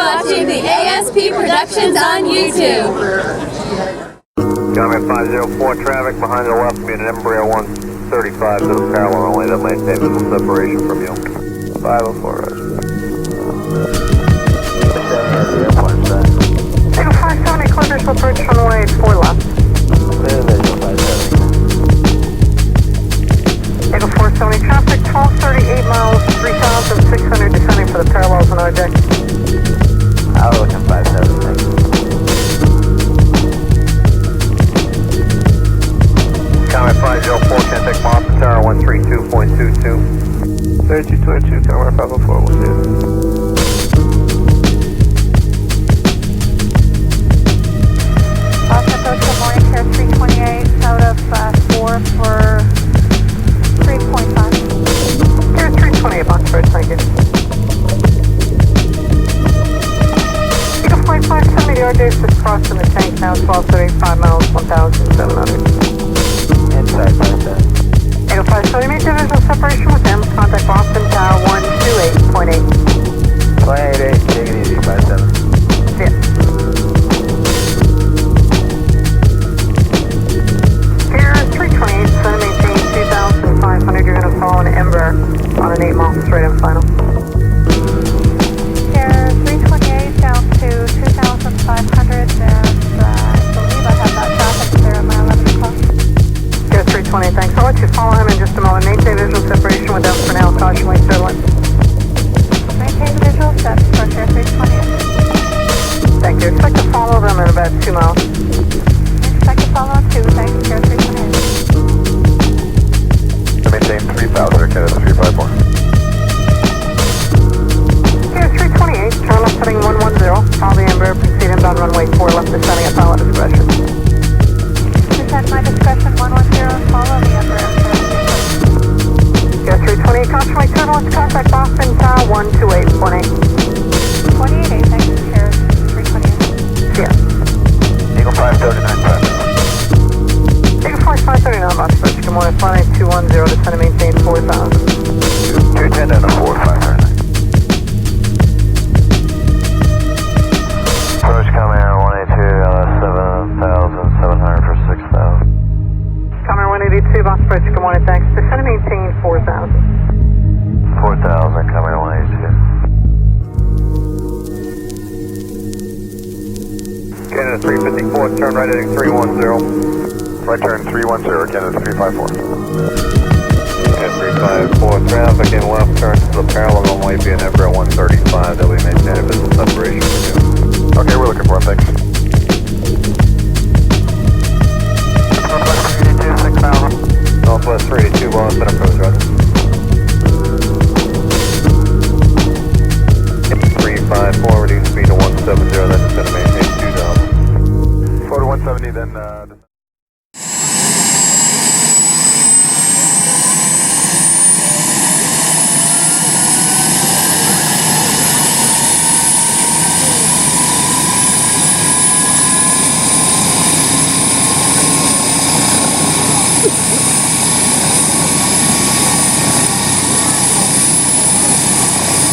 watching the ASP Productions on YouTube. Common 504 traffic behind the left, being an Embraer 135 to the parallel only that maintain visual separation from you. 504, right. Eagle 570, clear visual approach runway 4 left. Clear visual 570. Eagle 470 traffic, 1238 miles, 3,600 descending for the parallels on our deck. Looking 570, thank you. Comet 504, can take Boston Tower 132.22. 3222, Comet 504, we'll see you. Boston approach, good morning, here 328, out of 4 for 3.5. Here 328, Boston approach, thank you. Eagle flight 570, our days just crossing the tank now, 1235 miles, 1,700. Inside 570. Eagle 570, maintain visual separation with them. Contact Boston Tower 128.8. 28, take it easy, 57. See ya. Here, 328, center maintain 2,500. You're going to follow an Ember on an 8 mile straight and final. Here, 328 down to 2,500, and I believe I have that traffic there at my 11 o'clock. 320, thanks. I'll let you follow him in just a moment. Maintain visual separation with them for now. Caution lights are lit. Maintain the visual set for Air 320. Thank you. Expect to follow them in about 2 miles. Expect to follow 2, thanks. Air 320. Maintain 3,000, Canada 354. Air 328, turn left heading 110. Follow the Embraer, proceed inbound runway 4 left, descending at pilot discretion. At my discretion, 110, follow the Embraer. Go 328, caution light turn left, contact Boston Tower 128.8. 28, thanks, here 328. See ya. Eagle 539, traffic. Eagle Flight 539, Boston, good morning, flight 210, descend and maintain 4,000. 210 and a 4, 539. Approach coming air 182, 7,700 for 6,000. Coming 182, Boston Bridge, good morning, thanks. Descend and maintain 4,000. 4,000, coming 182. Canada 354, turn right heading 310. Right turn 310, Canada 354. Canada 354, traffic in left turn to the parallel runway being Embraer 135 that we maintain a visual separation for you. Okay, we're looking for it, thanks. Northwest 382, Boston approach, roger. 354, reduce speed to 170, then it's going to maintain 2,000. 4 to 170, then